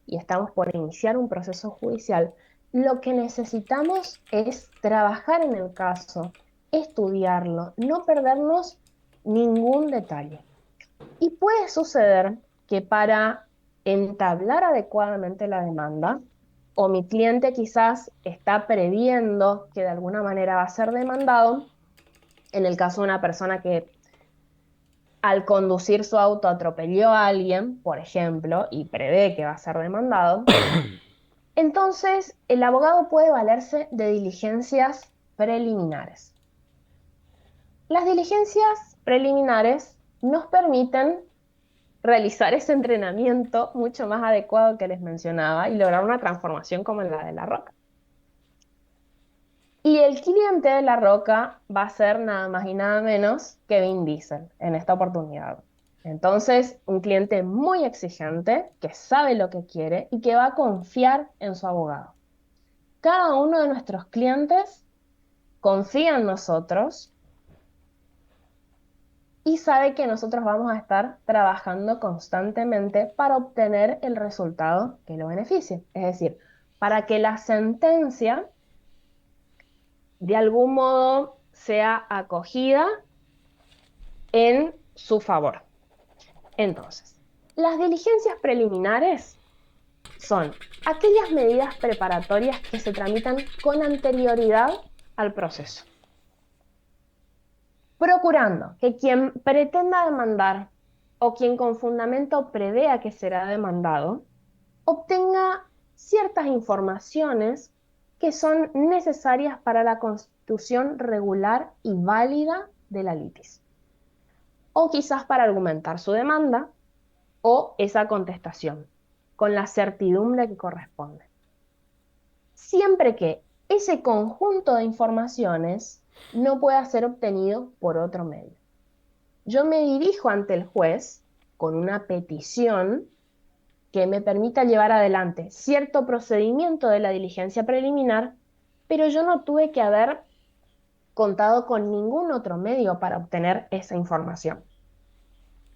y estamos por iniciar un proceso judicial, lo que necesitamos es trabajar en el caso, estudiarlo, no perdernos ningún detalle. Y puede suceder que para entablar adecuadamente la demanda, o mi cliente quizás está previendo que de alguna manera va a ser demandado, en el caso de una persona que al conducir su auto atropelló a alguien, por ejemplo, y prevé que va a ser demandado, entonces el abogado puede valerse de diligencias preliminares. Las diligencias preliminares nos permiten realizar ese entrenamiento mucho más adecuado que les mencionaba y lograr una transformación como la de La Roca. Y el cliente de La Roca va a ser nada más y nada menos que Vin Diesel en esta oportunidad. Entonces, un cliente muy exigente, que sabe lo que quiere y que va a confiar en su abogado. Cada uno de nuestros clientes confía en nosotros y sabe que nosotros vamos a estar trabajando constantemente para obtener el resultado que lo beneficie. Es decir, para que la sentencia de algún modo sea acogida en su favor. Entonces, las diligencias preliminares son aquellas medidas preparatorias que se tramitan con anterioridad al proceso, procurando que quien pretenda demandar o quien con fundamento prevea que será demandado, obtenga ciertas informaciones que son necesarias para la constitución regular y válida de la litis, o quizás para argumentar su demanda o esa contestación, con la certidumbre que corresponde. Siempre que ese conjunto de informaciones no pueda ser obtenido por otro medio. Yo me dirijo ante el juez con una petición que me permita llevar adelante cierto procedimiento de la diligencia preliminar, pero yo no tuve que haber contado con ningún otro medio para obtener esa información.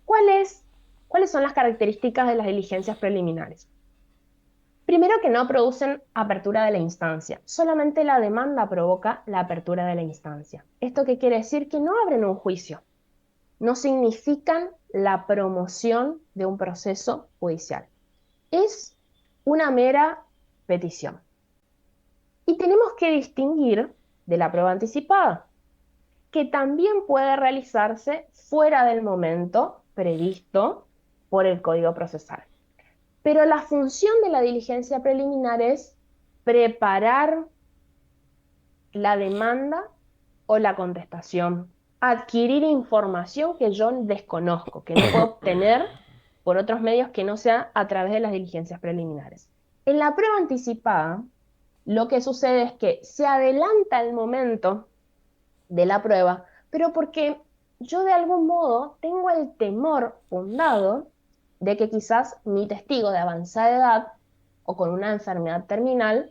¿Cuáles, ¿Cuáles son las características de las diligencias preliminares? Primero, que no producen apertura de la instancia, solamente la demanda provoca la apertura de la instancia. ¿Esto qué quiere decir? Que no abren un juicio, no significan la promoción de un proceso judicial. Es una mera petición. Y tenemos que distinguir de la prueba anticipada, que también puede realizarse fuera del momento previsto por el Código Procesal. Pero la función de la diligencia preliminar es preparar la demanda o la contestación, adquirir información que yo desconozco, que no puedo obtener por otros medios que no sea a través de las diligencias preliminares. En la prueba anticipada, lo que sucede es que se adelanta el momento de la prueba, pero porque yo de algún modo tengo el temor fundado de que quizás mi testigo de avanzada edad o con una enfermedad terminal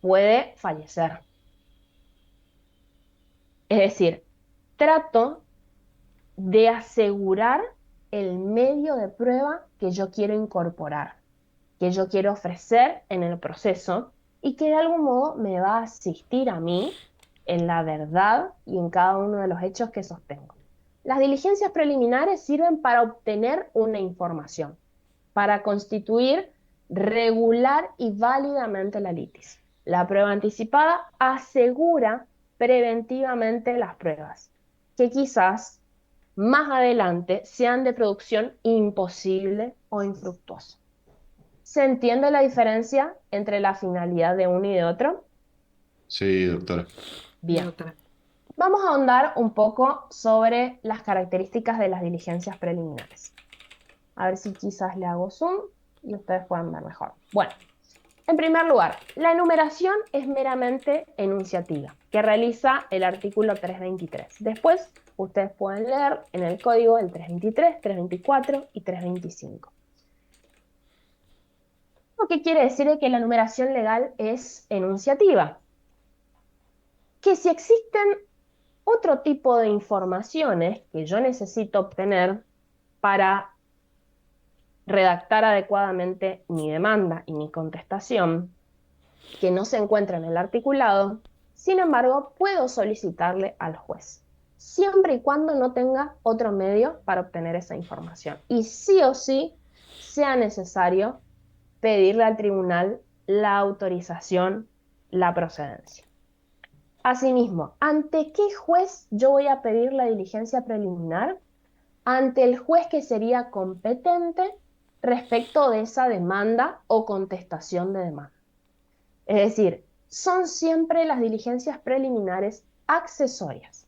puede fallecer. Es decir, trato de asegurar el medio de prueba que yo quiero incorporar, que yo quiero ofrecer en el proceso y que de algún modo me va a asistir a mí en la verdad y en cada uno de los hechos que sostengo. Las diligencias preliminares sirven para obtener una información, para constituir regular y válidamente la litis. La prueba anticipada asegura preventivamente las pruebas, que quizás más adelante sean de producción imposible o infructuosa. ¿Se entiende la diferencia entre la finalidad de uno y de otro? Sí, doctora. Bien. Vamos a ahondar un poco sobre las características de las diligencias preliminares. A ver si quizás le hago zoom y ustedes puedan ver mejor. Bueno, en primer lugar, la enumeración es meramente enunciativa, que realiza el artículo 323. Después, ustedes pueden leer en el código el 323, 324 y 325. Lo que quiere decir es que la enumeración legal es enunciativa, que si existen otro tipo de informaciones que yo necesito obtener para redactar adecuadamente mi demanda y mi contestación, que no se encuentra en el articulado, sin embargo, puedo solicitarle al juez, siempre y cuando no tenga otro medio para obtener esa información. Y sí o sí sea necesario pedirle al tribunal la autorización, la procedencia. Asimismo, ¿ante qué juez yo voy a pedir la diligencia preliminar? Ante el juez que sería competente respecto de esa demanda o contestación de demanda. Es decir, son siempre las diligencias preliminares accesorias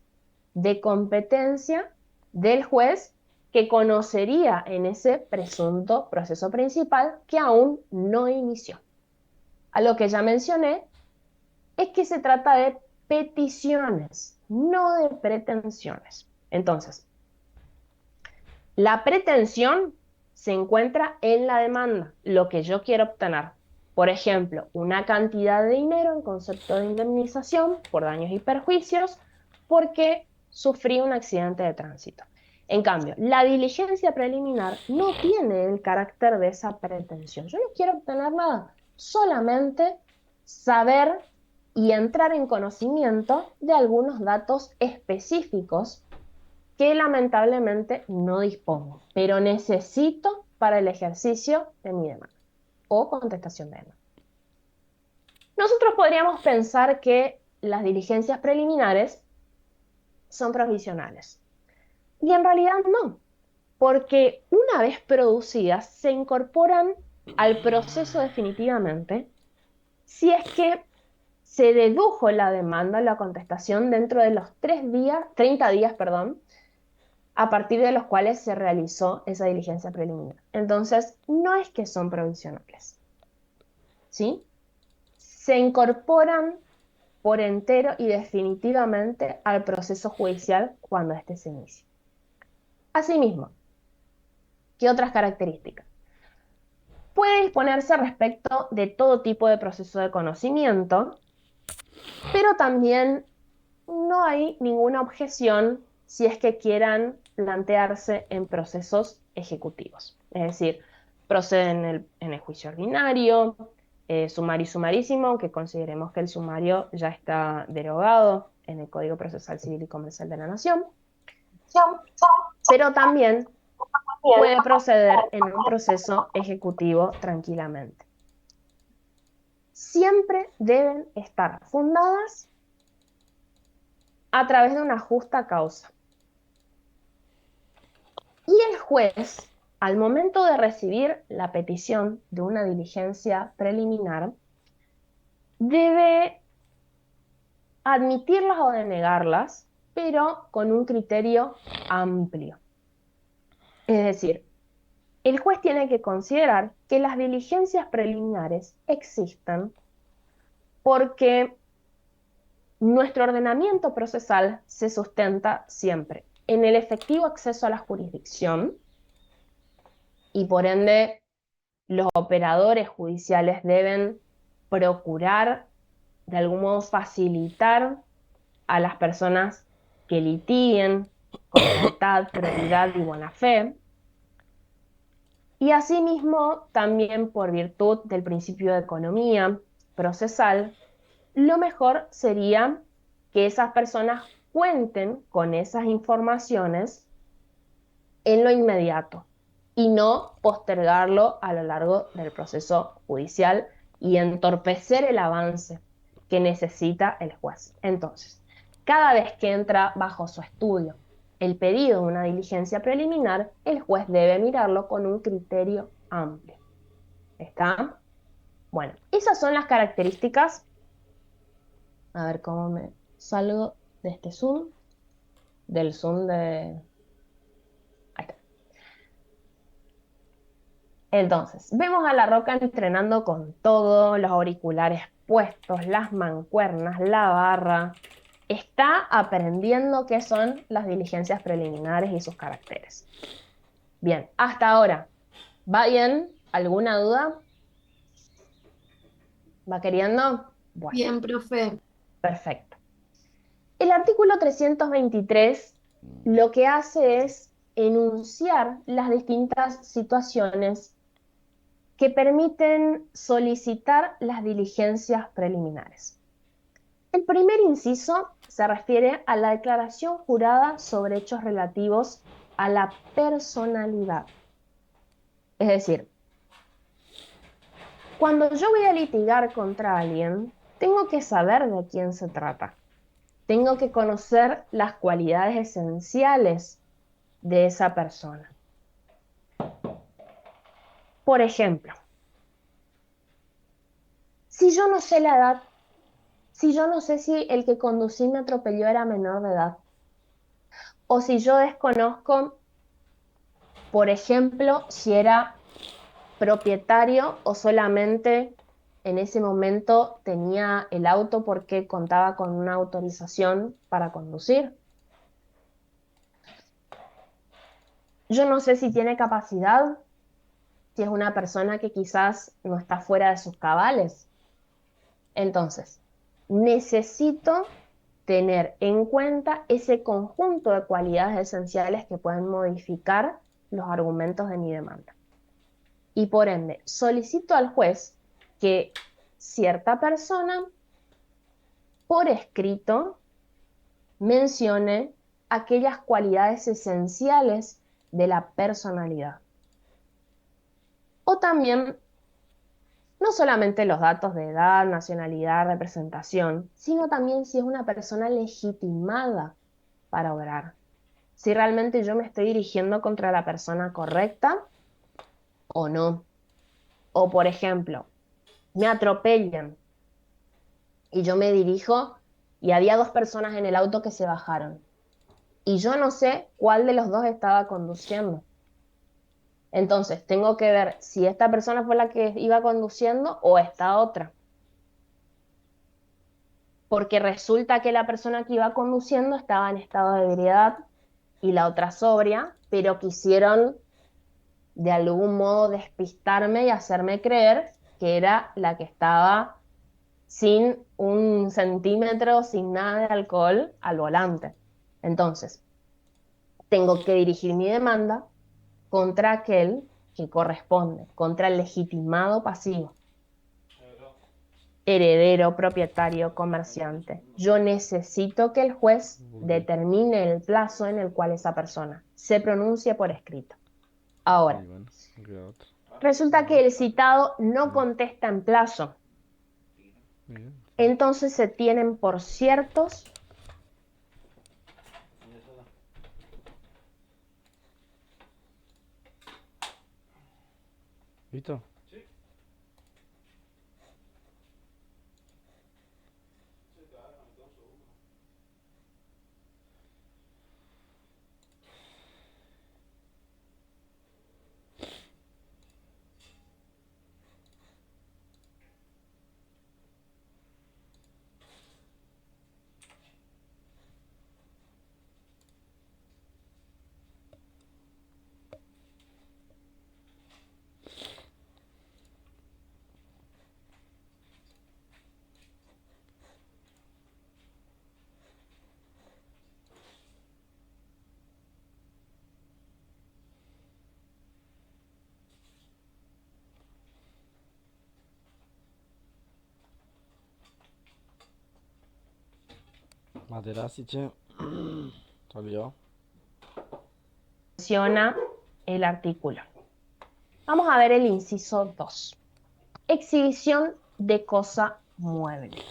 de competencia del juez que conocería en ese presunto proceso principal que aún no inició. A lo que ya mencioné es que se trata de peticiones, no de pretensiones. Entonces, la pretensión se encuentra en la demanda, lo que yo quiero obtener. Por ejemplo, una cantidad de dinero en concepto de indemnización por daños y perjuicios porque sufrí un accidente de tránsito. En cambio, la diligencia preliminar no tiene el carácter de esa pretensión. Yo no quiero obtener nada, solamente saber y entrar en conocimiento de algunos datos específicos que lamentablemente no dispongo, pero necesito para el ejercicio de mi demanda o contestación de demanda. Nosotros podríamos pensar que las diligencias preliminares son provisionales. Y en realidad no, porque una vez producidas se incorporan al proceso definitivamente si es que se dedujo la demanda, la contestación dentro de los 30 días, perdón, a partir de los cuales se realizó esa diligencia preliminar. Entonces, no es que son provisionales, ¿sí? Se incorporan por entero y definitivamente al proceso judicial cuando éste se inicie. Asimismo, ¿qué otras características? Puede disponerse respecto de todo tipo de proceso de conocimiento, pero también no hay ninguna objeción si es que quieran plantearse en procesos ejecutivos. Es decir, proceden en el juicio ordinario, sumario y sumarísimo, aunque consideremos que el sumario ya está derogado en el Código Procesal Civil y Comercial de la Nación, pero también puede proceder en un proceso ejecutivo tranquilamente. Siempre deben estar fundadas a través de una justa causa. Y el juez, al momento de recibir la petición de una diligencia preliminar, debe admitirlas o denegarlas, pero con un criterio amplio. Es decir, el juez tiene que considerar que las diligencias preliminares existen porque nuestro ordenamiento procesal se sustenta siempre en el efectivo acceso a la jurisdicción y por ende los operadores judiciales deben procurar de algún modo facilitar a las personas que litiguen con lealtad, probidad y buena fe. Y asimismo, también por virtud del principio de economía procesal, lo mejor sería que esas personas cuenten con esas informaciones en lo inmediato y no postergarlo a lo largo del proceso judicial y entorpecer el avance que necesita el juez. Entonces, cada vez que entra bajo su estudio el pedido de una diligencia preliminar, el juez debe mirarlo con un criterio amplio. ¿Está? Bueno, esas son las características. A ver cómo me salgo de este Zoom, del Zoom de... Ahí está. Entonces, vemos a La Roca entrenando con todo, los auriculares puestos, las mancuernas, la barra. Está aprendiendo qué son las diligencias preliminares y sus caracteres. Bien, hasta ahora, ¿va bien? ¿Alguna duda? ¿Va queriendo? Bueno, Bien, profe. perfecto. El artículo 323 lo que hace es enunciar las distintas situaciones que permiten solicitar las diligencias preliminares. El primer inciso se refiere a la declaración jurada sobre hechos relativos a la personalidad. Es decir, cuando yo voy a litigar contra alguien, tengo que saber de quién se trata. Tengo que conocer las cualidades esenciales de esa persona. Por ejemplo, si yo no sé la edad, si yo no sé si el que conducí me atropelló era menor de edad, o si yo desconozco, por ejemplo, si era propietario o solamente en ese momento tenía el auto porque contaba con una autorización para conducir. Yo no sé si tiene capacidad, si es una persona que quizás no está fuera de sus cabales. Entonces, necesito tener en cuenta ese conjunto de cualidades esenciales que pueden modificar los argumentos de mi demanda. Y por ende, solicito al juez que cierta persona, por escrito, mencione aquellas cualidades esenciales de la personalidad. O también, no solamente los datos de edad, nacionalidad, representación, sino también si es una persona legitimada para obrar. Si realmente yo me estoy dirigiendo contra la persona correcta o no. O por ejemplo, me atropellan y yo me dirijo y había dos personas en el auto que se bajaron. Y yo no sé cuál de los dos estaba conduciendo. Entonces, tengo que ver si esta persona fue la que iba conduciendo o esta otra. Porque resulta que la persona que iba conduciendo estaba en estado de ebriedad y la otra sobria, pero quisieron de algún modo despistarme y hacerme creer que era la que estaba sin un centímetro, sin nada de alcohol al volante. Entonces, tengo que dirigir mi demanda contra aquel que corresponde, contra el legitimado pasivo, heredero, propietario, comerciante. Yo necesito que el juez determine el plazo en el cual esa persona se pronuncie por escrito. Ahora, resulta que el citado no contesta en plazo. Entonces se tienen por ciertos ¿Listo? Materazzi, che. Salió. menciona el artículo. Vamos a ver el inciso 2. Exhibición de cosa mueble.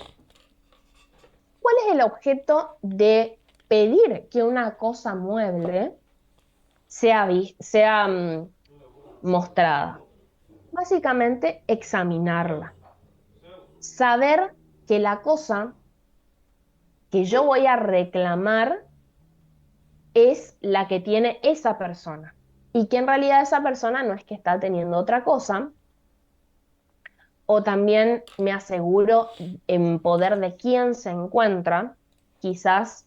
¿Cuál es el objeto de pedir que una cosa mueble sea mostrada? Básicamente, examinarla. Saber que la cosa que yo voy a reclamar es la que tiene esa persona. Y que en realidad esa persona no es que está teniendo otra cosa. O también me aseguro en poder de quién se encuentra, quizás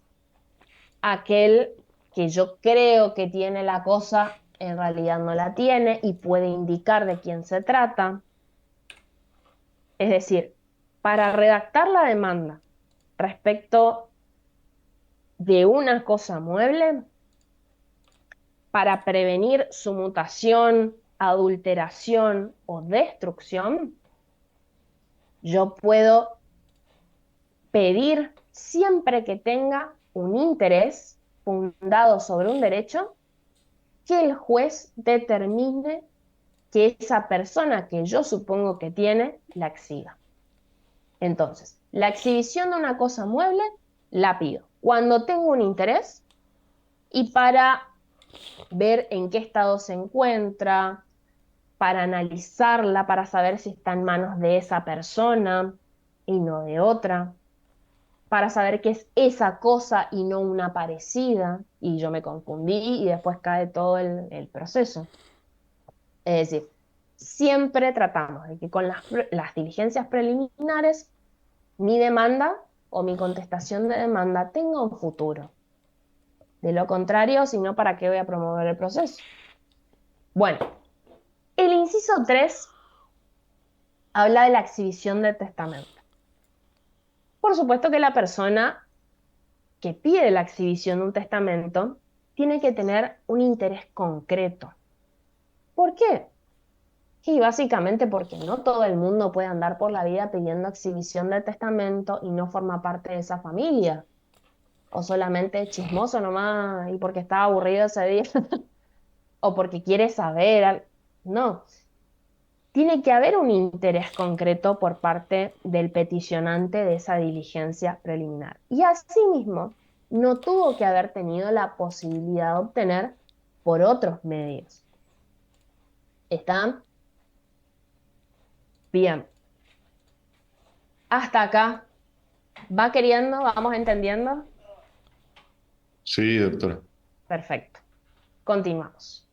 aquel que yo creo que tiene la cosa, en realidad no la tiene y puede indicar de quién se trata. Es decir, para redactar la demanda respecto de una cosa mueble, para prevenir su mutación, adulteración o destrucción, yo puedo pedir siempre que tenga un interés fundado sobre un derecho que el juez determine que esa persona que yo supongo que tiene la exhiba. Entonces, la exhibición de una cosa mueble la pido cuando tengo un interés y para ver en qué estado se encuentra, para analizarla, para saber si está en manos de esa persona y no de otra, para saber qué es esa cosa y no una parecida, y yo me confundí y después cae todo el proceso. Es decir, siempre tratamos de que con las diligencias preliminares mi demanda o mi contestación de demanda tenga un futuro. De lo contrario, si no, ¿para qué voy a promover el proceso? Bueno, el inciso 3 habla de la exhibición del testamento. Por supuesto que la persona que pide la exhibición de un testamento tiene que tener un interés concreto. ¿Por qué? Y básicamente porque no todo el mundo puede andar por la vida pidiendo exhibición del testamento y no forma parte de esa familia. O solamente chismoso nomás y porque estaba aburrido ese día. O porque quiere saber. No. Tiene que haber un interés concreto por parte del peticionante de esa diligencia preliminar. Y asimismo, no tuvo que haber tenido la posibilidad de obtener por otros medios. ¿Está? Bien. Hasta acá. ¿Va queriendo? ¿Vamos entendiendo? Sí, doctora. Perfecto. Continuamos.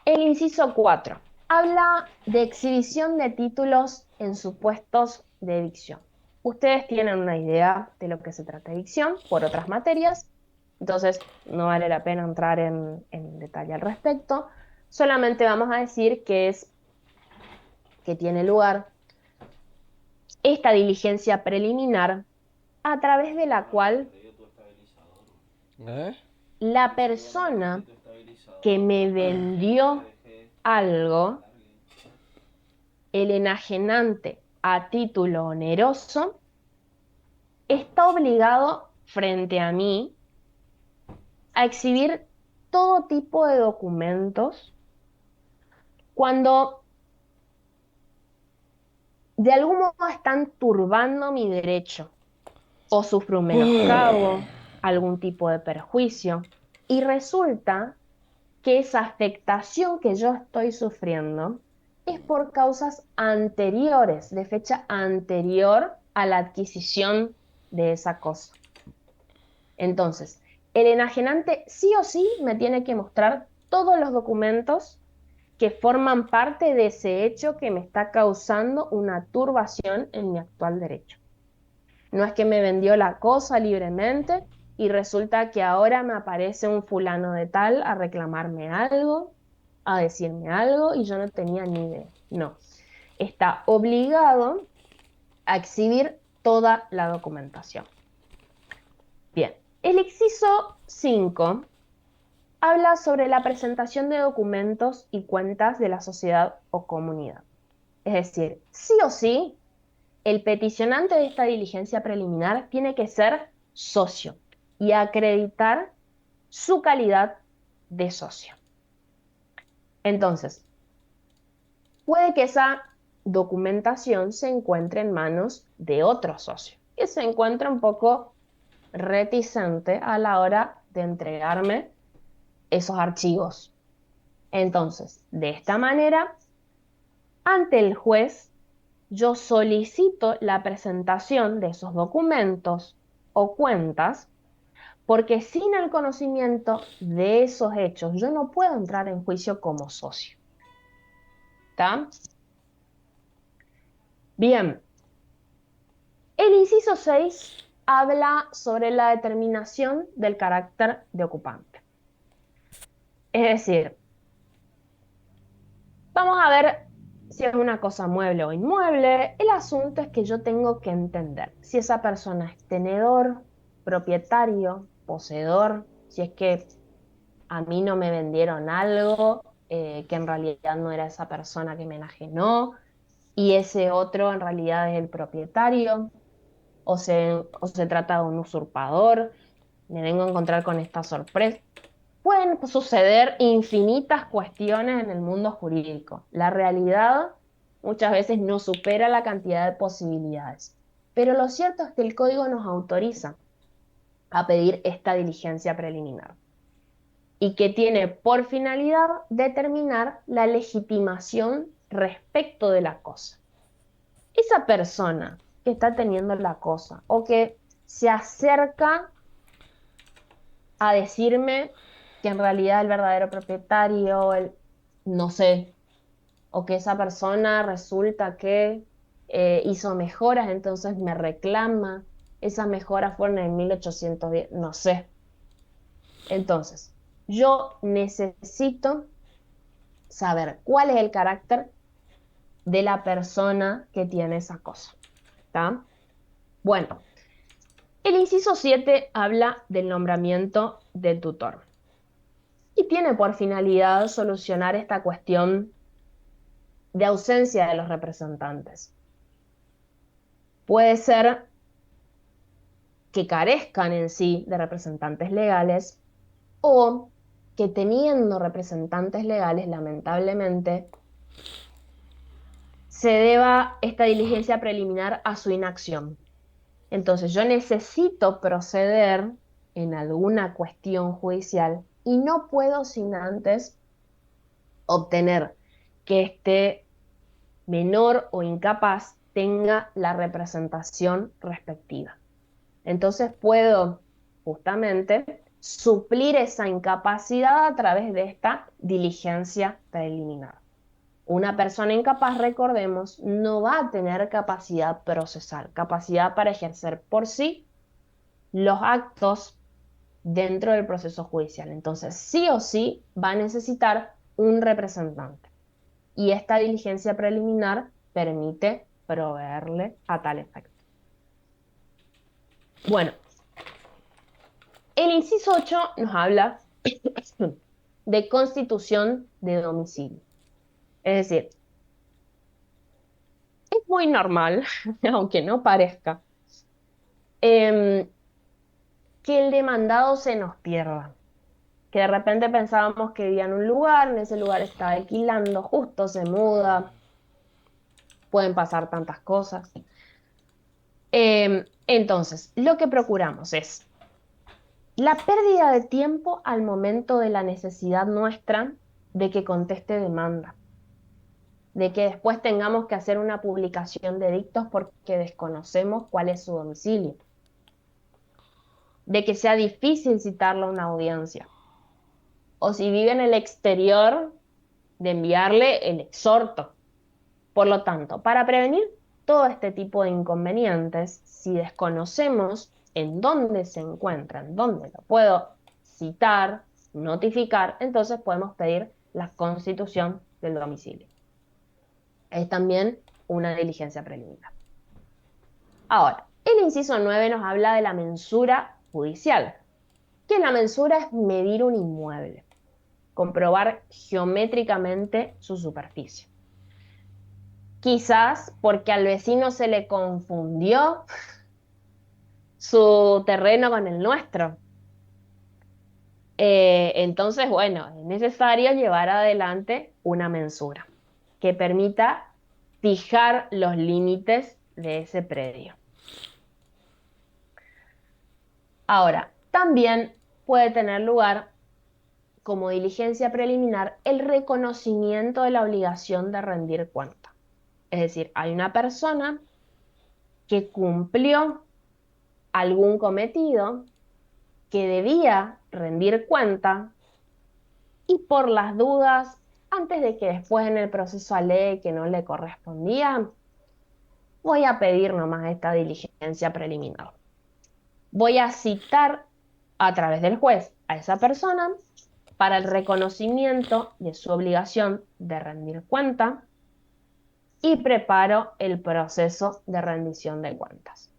El inciso 4 habla de exhibición de títulos en supuestos de dicción. Ustedes tienen una idea de lo que se trata de dicción por otras materias, entonces no vale la pena entrar en detalle al respecto. Solamente vamos a decir que tiene lugar esta diligencia preliminar a través de la cual ¿Eh? la persona que me vendió algo, el enajenante a título oneroso, está obligado frente a mí a exhibir todo tipo de documentos cuando de algún modo están turbando mi derecho o sufro un menoscabo, algún tipo de perjuicio, y resulta que esa afectación que yo estoy sufriendo es por causas anteriores, de fecha anterior a la adquisición de esa cosa. Entonces, el enajenante sí o sí me tiene que mostrar todos los documentos que forman parte de ese hecho que me está causando una turbación en mi actual derecho. No es que me vendió la cosa libremente y resulta que ahora me aparece un fulano de tal a reclamarme algo, a decirme algo y yo no tenía ni idea. No, está obligado a exhibir toda la documentación. Bien, el inciso 5 habla sobre la presentación de documentos y cuentas de la sociedad o comunidad. Es decir, sí o sí, el peticionante de esta diligencia preliminar tiene que ser socio y acreditar su calidad de socio. Entonces, puede que esa documentación se encuentre en manos de otro socio, que se encuentra un poco reticente a la hora de entregarme esos archivos. Entonces, de esta manera, ante el juez, yo solicito la presentación de esos documentos o cuentas, porque sin el conocimiento de esos hechos, yo no puedo entrar en juicio como socio. ¿Está? Bien. El inciso 6 habla sobre la determinación del carácter de ocupante. Es decir, vamos a ver si es una cosa mueble o inmueble. El asunto es que yo tengo que entender si esa persona es tenedor, propietario, poseedor, si es que a mí no me vendieron algo que en realidad no era esa persona que me enajenó y ese otro en realidad es el propietario, o se trata de un usurpador, me vengo a encontrar con esta sorpresa. Pueden suceder infinitas cuestiones en el mundo jurídico. La realidad muchas veces no supera la cantidad de posibilidades. Pero lo cierto es que el código nos autoriza a pedir esta diligencia preliminar y que tiene por finalidad determinar la legitimación respecto de la cosa. Esa persona que está teniendo la cosa o que se acerca a decirme que en realidad el verdadero propietario, no sé, o que esa persona resulta que hizo mejoras, entonces me reclama, esas mejoras fueron en 1810, no sé. Entonces, yo necesito saber cuál es el carácter de la persona que tiene esa cosa, ¿está? Bueno, el inciso 7 habla del nombramiento del tutor y tiene por finalidad solucionar esta cuestión de ausencia de los representantes. Puede ser que carezcan en sí de representantes legales o que teniendo representantes legales, lamentablemente, se deba esta diligencia preliminar a su inacción. Entonces yo necesito proceder en alguna cuestión judicial y no puedo sin antes obtener que este menor o incapaz tenga la representación respectiva. Entonces puedo justamente suplir esa incapacidad a través de esta diligencia preliminar. Una persona incapaz, recordemos, no va a tener capacidad procesal, capacidad para ejercer por sí los actos dentro del proceso judicial. Entonces, sí o sí va a necesitar un representante. Y esta diligencia preliminar permite proveerle a tal efecto. Bueno, el inciso 8 nos habla de constitución de domicilio. Es decir, es muy normal, aunque no parezca, que el demandado se nos pierda. Que de repente pensábamos que vivía en un lugar, en ese lugar está alquilando, justo se muda, pueden pasar tantas cosas. Entonces, lo que procuramos es la pérdida de tiempo al momento de la necesidad nuestra de que conteste demanda, de que después tengamos que hacer una publicación de dictos porque desconocemos cuál es su domicilio, de que sea difícil citarlo a una audiencia, o si vive en el exterior, de enviarle el exhorto. Por lo tanto, para prevenir todo este tipo de inconvenientes, si desconocemos en dónde se encuentra, en dónde lo puedo citar, notificar, entonces podemos pedir la constitución del domicilio. Es también una diligencia preliminar. Ahora, el inciso 9 nos habla de la mensura judicial, que la mensura es medir un inmueble, comprobar geométricamente su superficie. Quizás porque al vecino se le confundió su terreno con el nuestro. Entonces, bueno, es necesario llevar adelante una mensura que permita fijar los límites de ese predio. Ahora, también puede tener lugar como diligencia preliminar el reconocimiento de la obligación de rendir cuenta. Es decir, hay una persona que cumplió algún cometido, que debía rendir cuenta y por las dudas, antes de que después en el proceso alegue que no le correspondía, voy a pedir nomás esta diligencia preliminar. Voy a citar a través del juez a esa persona para el reconocimiento de su obligación de rendir cuenta y preparo el proceso de rendición de cuentas.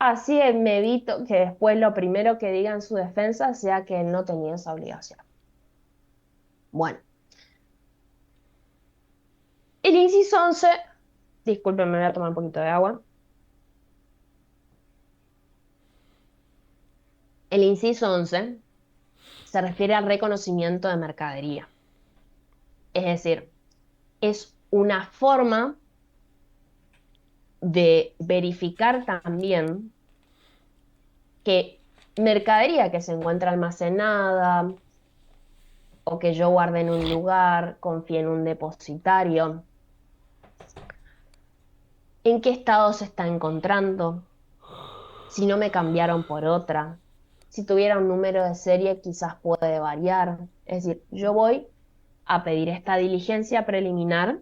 Así me evito que después lo primero que diga en su defensa sea que él no tenía esa obligación. Bueno, el inciso 11, disculpen, me voy a tomar un poquito de agua. El inciso 11 se refiere al reconocimiento de mercadería. Es decir, es una forma de verificar también que mercadería que se encuentra almacenada o que yo guardé en un lugar, confié en un depositario, en qué estado se está encontrando, si no me cambiaron por otra, si tuviera un número de serie quizás puede variar. Es decir, yo voy a pedir esta diligencia preliminar,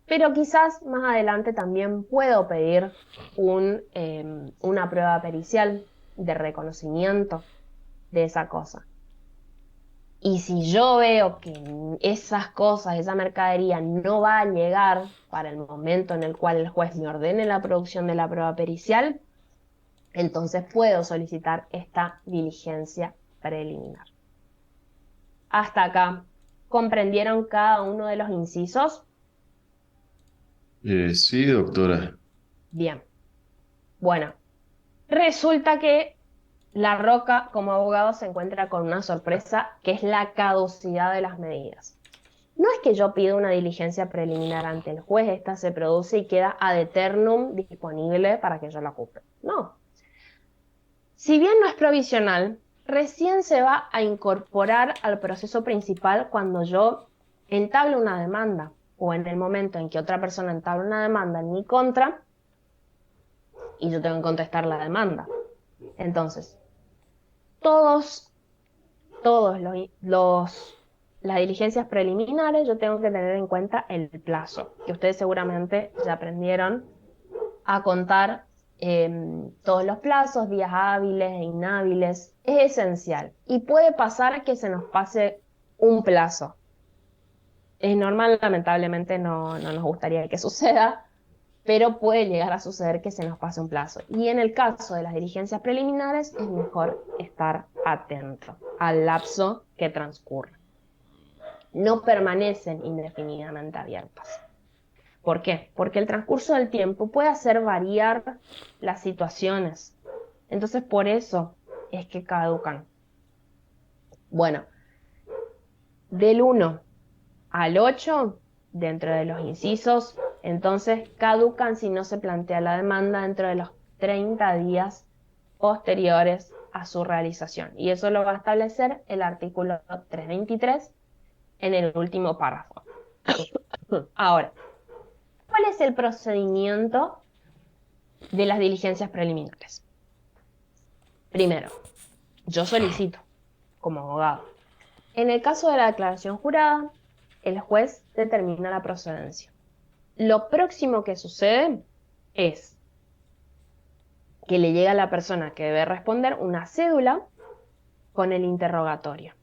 pero quizás más adelante también puedo pedir una prueba pericial de reconocimiento de esa cosa. Y si yo veo que esas cosas, esa mercadería no va a llegar para el momento en el cual el juez me ordene la producción de la prueba pericial, entonces puedo solicitar esta diligencia preliminar. Hasta acá, ¿comprendieron cada uno de los incisos? Sí, doctora. Bien. Bueno, resulta que La Roca como abogado se encuentra con una sorpresa que es la caducidad de las medidas. No es que yo pida una diligencia preliminar ante el juez, esta se produce y queda ad eternum disponible para que yo la cumpla. No. Si bien no es provisional, recién se va a incorporar al proceso principal cuando yo entable una demanda o en el momento en que otra persona entable una demanda en mi contra y yo tengo que contestar la demanda. Entonces, todos las diligencias preliminares, yo tengo que tener en cuenta el plazo, que ustedes seguramente ya aprendieron a contar todos los plazos, días hábiles e inhábiles. Es esencial. Y puede pasar que se nos pase un plazo. Es normal, lamentablemente no nos gustaría que suceda, pero puede llegar a suceder que se nos pase un plazo. Y en el caso de las diligencias preliminares es mejor estar atento al lapso que transcurre. No permanecen indefinidamente abiertas. ¿Por qué? Porque el transcurso del tiempo puede hacer variar las situaciones. Entonces, por eso es que caducan. Bueno, del 1 al 8, dentro de los incisos, entonces caducan si no se plantea la demanda dentro de los 30 días posteriores a su realización. Y eso lo va a establecer el artículo 323 en el último párrafo. Ahora, ¿cuál es el procedimiento de las diligencias preliminares? Primero, yo solicito como abogado. En el caso de la declaración jurada, el juez determina la procedencia. Lo próximo que sucede es que le llega a la persona que debe responder una cédula con el interrogatorio.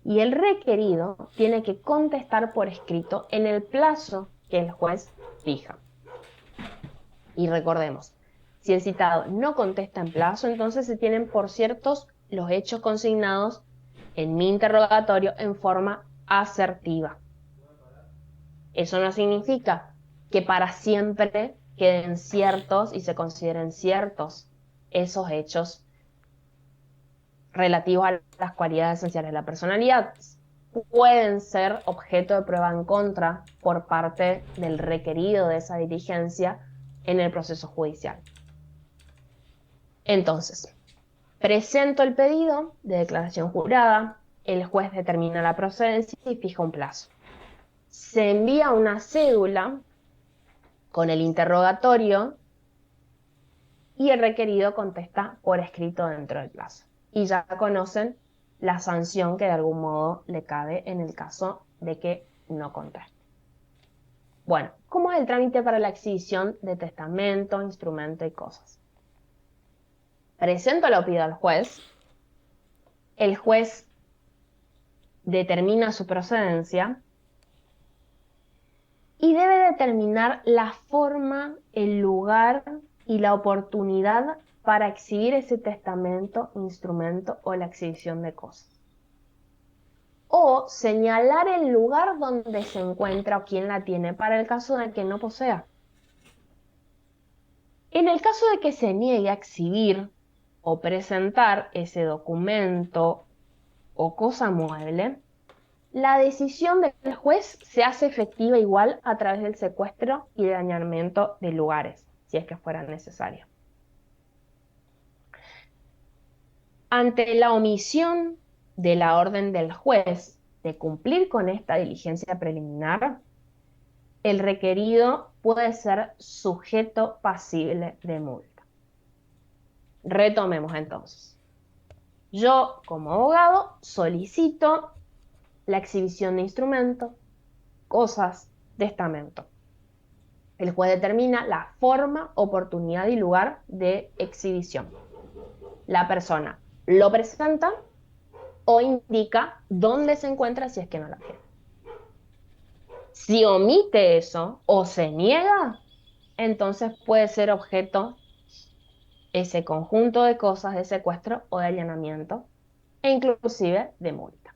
Y el requerido tiene que contestar por escrito en el plazo que el juez fija. Y recordemos, si el citado no contesta en plazo, entonces se tienen por ciertos los hechos consignados en mi interrogatorio en forma asertiva. Eso no significa que para siempre queden ciertos y se consideren ciertos esos hechos relativos a las cualidades esenciales de la personalidad. Pueden ser objeto de prueba en contra por parte del requerido de esa diligencia en el proceso judicial. Entonces, presento el pedido de declaración jurada, el juez determina la procedencia y fija un plazo. Se envía una cédula con el interrogatorio y el requerido contesta por escrito dentro del plazo. Y ya conocen la sanción que de algún modo le cabe en el caso de que no conteste. Bueno, ¿cómo es el trámite para la exhibición de testamento, instrumento y cosas? Presento lo pido al juez, el juez determina su procedencia y debe determinar la forma, el lugar y la oportunidad para exhibir ese testamento, instrumento o la exhibición de cosas. O señalar el lugar donde se encuentra o quién la tiene para el caso de que no posea. En el caso de que se niegue a exhibir o presentar ese documento o cosa mueble, la decisión del juez se hace efectiva igual a través del secuestro y dañamiento de lugares, si es que fuera necesario. Ante la omisión de la orden del juez de cumplir con esta diligencia preliminar, el requerido puede ser sujeto pasible de multa. Retomemos entonces. Yo, como abogado, solicito la exhibición de instrumentos, cosas, testamento. El juez determina la forma, oportunidad y lugar de exhibición. La persona lo presenta o indica dónde se encuentra si es que no la tiene. Si omite eso o se niega, entonces puede ser objeto ese conjunto de cosas de secuestro o de allanamiento e inclusive de multa.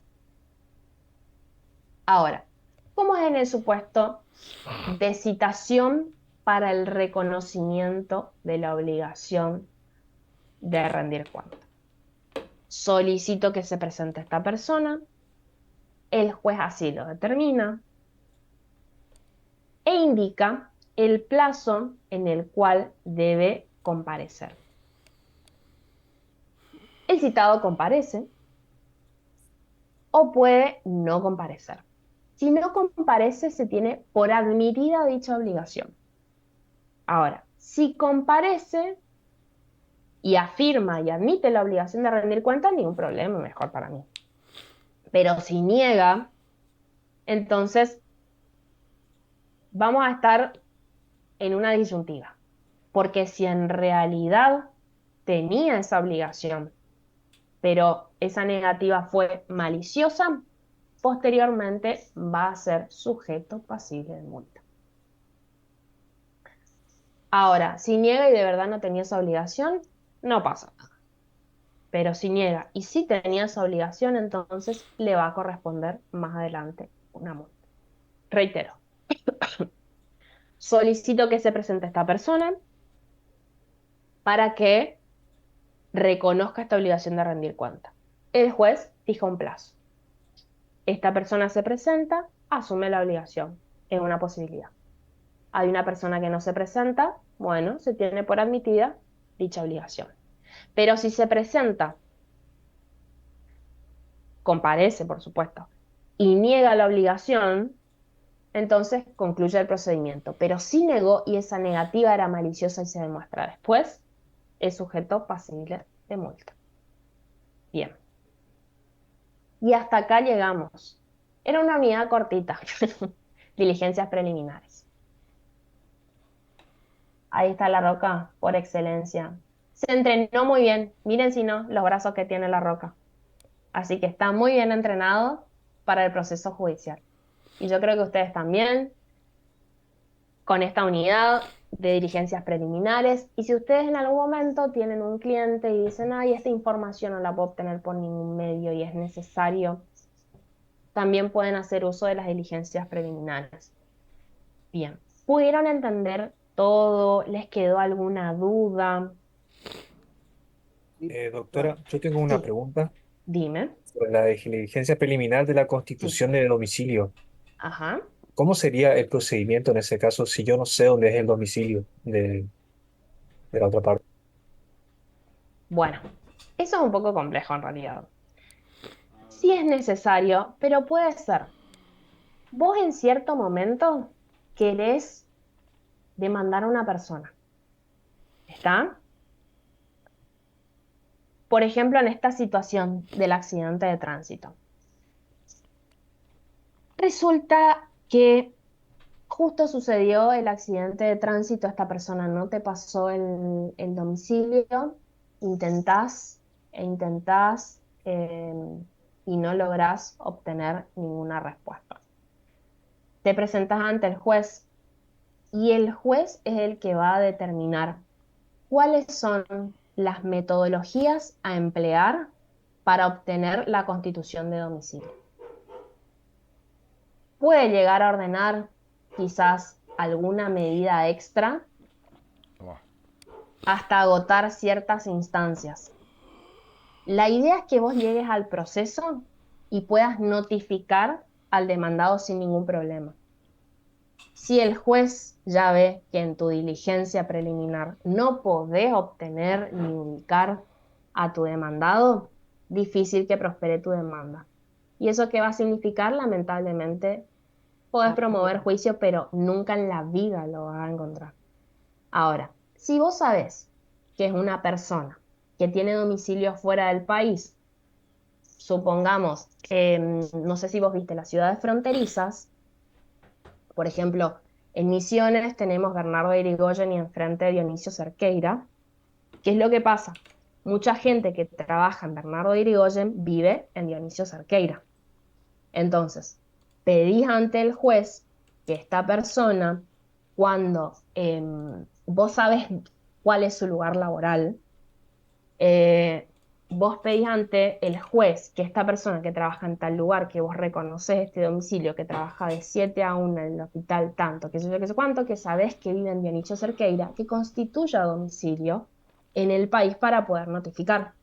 Ahora, ¿cómo es en el supuesto de citación para el reconocimiento de la obligación de rendir cuenta? Solicito que se presente esta persona, el juez así lo determina e indica el plazo en el cual debe comparecer. El citado comparece o puede no comparecer. Si no comparece, se tiene por admitida dicha obligación. Ahora, si comparece y afirma y admite la obligación de rendir cuentas, ningún problema, mejor para mí. Pero si niega, entonces vamos a estar en una disyuntiva. Porque si en realidad tenía esa obligación, pero esa negativa fue maliciosa, posteriormente va a ser sujeto pasible de multa. Ahora, si niega y de verdad no tenía esa obligación, no pasa nada. Pero si niega y sí tenía esa obligación, entonces le va a corresponder más adelante una multa. Reitero, solicito que se presente esta persona para que reconozca esta obligación de rendir cuenta. El juez fija un plazo. Esta persona se presenta, asume la obligación. Es una posibilidad. Hay una persona que no se presenta, bueno, se tiene por admitida dicha obligación. Pero si se presenta, comparece, por supuesto, y niega la obligación, entonces concluye el procedimiento. Pero si negó y esa negativa era maliciosa y se demuestra después, es sujeto pasible de multa. Bien. Y hasta acá llegamos. Era una unidad cortita. Diligencias preliminares. Ahí está la roca, por excelencia. Se entrenó muy bien. Miren si no, los brazos que tiene la roca. Así que está muy bien entrenado para el proceso judicial. Y yo creo que ustedes también, con esta unidad de diligencias preliminares. Y si ustedes en algún momento tienen un cliente y dicen, ay, esta información no la puedo obtener por ningún medio y es necesario, también pueden hacer uso de las diligencias preliminares. Bien, ¿pudieron entender todo? ¿Les quedó alguna duda? Doctora, yo tengo una Sí, pregunta dime. sobre la diligencia preliminar de la Sí, constitución de domicilio. ajá. ¿Cómo sería el procedimiento en ese caso si yo no sé dónde es el domicilio de la otra parte? Bueno, eso es un poco complejo en realidad. Sí es necesario, pero puede ser. Vos en cierto momento querés demandar a una persona, ¿está? Por ejemplo, en esta situación del accidente de tránsito. Resulta que justo sucedió el accidente de tránsito, esta persona no te pasó el domicilio, intentás e intentás y no lográs obtener ninguna respuesta. Te presentás ante el juez y el juez es el que va a determinar cuáles son las metodologías a emplear para obtener la constitución de domicilio. Puede llegar a ordenar quizás alguna medida extra Toma. hasta agotar ciertas instancias. La idea es que vos llegues al proceso y puedas notificar al demandado sin ningún problema. Si el juez ya ve que en tu diligencia preliminar no podés obtener ni ubicar a tu demandado, difícil que prospere tu demanda. ¿Y eso qué va a significar? Lamentablemente, podés promover juicio, pero nunca en la vida lo vas a encontrar. Ahora, si vos sabés que es una persona que tiene domicilio fuera del país, supongamos, no sé si vos viste las ciudades fronterizas, por ejemplo, en Misiones tenemos Bernardo de Irigoyen y enfrente Dionisio Cerqueira. ¿Qué es lo que pasa? Mucha gente que trabaja en Bernardo de Irigoyen vive en Dionisio Cerqueira. Entonces, pedís ante el juez que esta persona, cuando vos sabés cuál es su lugar laboral, vos pedís ante el juez que esta persona que trabaja en tal lugar, que vos reconoces este domicilio, que trabaja de 7 a 1 en el hospital tanto, que sé yo, que sé cuánto, que sabés que vive en Dionisio Cerqueira, que constituya domicilio en el país para poder notificar.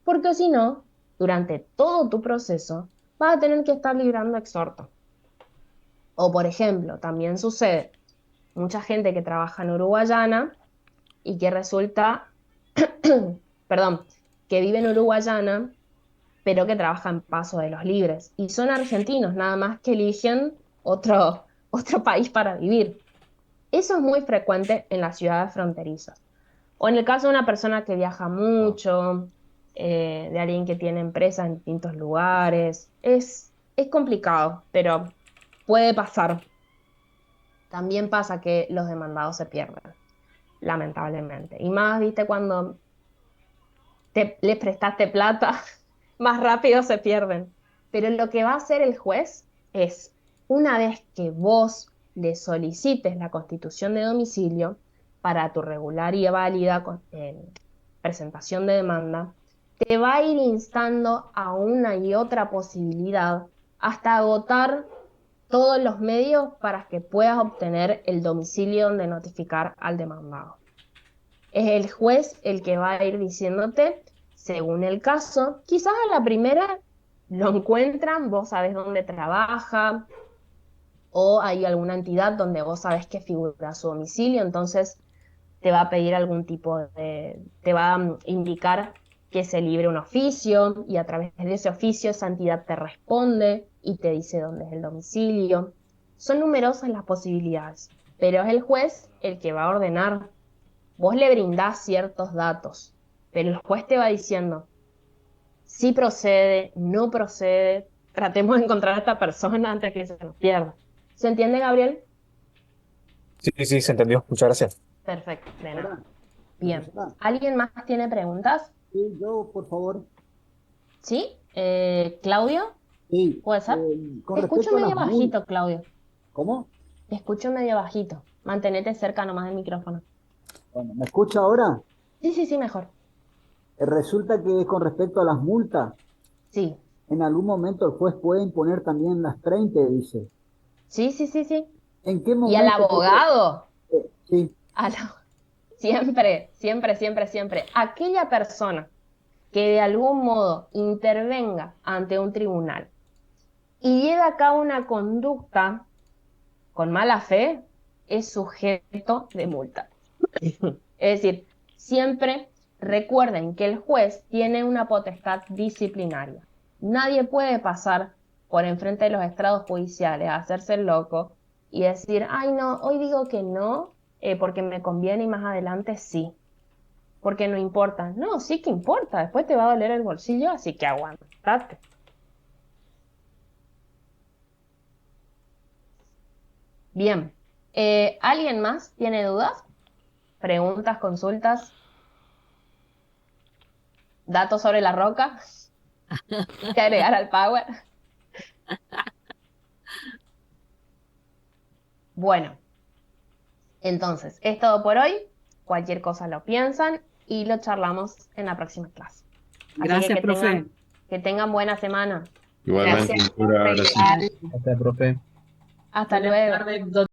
Porque si no, durante todo tu proceso, vas a tener que estar librando exhorto. O por ejemplo, también sucede mucha gente que trabaja en Uruguayana y que resulta, perdón, que vive en Uruguayana, pero que trabaja en Paso de los Libres. Y son argentinos, nada más que eligen otro país para vivir. Eso es muy frecuente en las ciudades fronterizas. O en el caso de una persona que viaja mucho, de alguien que tiene empresas en distintos lugares. Es complicado, pero puede pasar. También pasa que los demandados se pierden, lamentablemente. Y más, viste, cuando les prestaste plata, más rápido se pierden. Pero lo que va a hacer el juez es, una vez que vos le solicites la constitución de domicilio para tu regular y válida presentación de demanda, te va a ir instando a una y otra posibilidad hasta agotar todos los medios para que puedas obtener el domicilio donde notificar al demandado. Es el juez el que va a ir diciéndote, según el caso, quizás a la primera lo encuentran, vos sabés dónde trabaja, o hay alguna entidad donde vos sabés que figura su domicilio, entonces te va a pedir algún tipo te va a indicar que se libre un oficio, y a través de ese oficio esa entidad te responde y te dice dónde es el domicilio. Son numerosas las posibilidades, pero es el juez el que va a ordenar. Vos le brindás ciertos datos, pero el juez te va diciendo si procede, no procede, tratemos de encontrar a esta persona antes que se nos pierda. ¿Se entiende, Gabriel? Sí, sí, se entendió. Muchas gracias. Perfecto, de nada. Ahora, Bien. profesora, ¿Alguien más tiene preguntas? sí, yo, por favor, ¿Sí? ¿Claudio? sí, ¿Puede ser? con Te escucho respecto a las medio multas, bajito, Claudio. ¿cómo? Te escucho medio bajito. Mantenete cerca nomás del micrófono. Bueno, ¿me escucha ahora? Sí, sí, sí, mejor. Resulta que con respecto a las multas, Sí. en algún momento el juez puede imponer también las 30, dice. Sí, sí, sí, sí. ¿En qué ¿Y al momento? Porque, abogado? sí, A la- Siempre, siempre, siempre, siempre. Aquella persona que de algún modo intervenga ante un tribunal y lleva a cabo una conducta con mala fe, es sujeto de multa. Es decir, siempre recuerden que el juez tiene una potestad disciplinaria. Nadie puede pasar por enfrente de los estrados judiciales a hacerse el loco y decir, ay no, hoy digo que no, porque me conviene y más adelante sí, porque no importa. No, sí que importa, después te va a doler el bolsillo, así que aguantate. Bien, ¿alguien más tiene dudas? ¿Preguntas, consultas, datos sobre la roca? ¿Que agregar al Power? Bueno, Entonces, es todo por hoy. Cualquier cosa lo piensan y lo charlamos en la próxima clase. Así Gracias, que profe. tengan buena semana. Igualmente, Gracias. pura gracias. Gracias, profe. Hasta Buenas luego. tardes, doctor.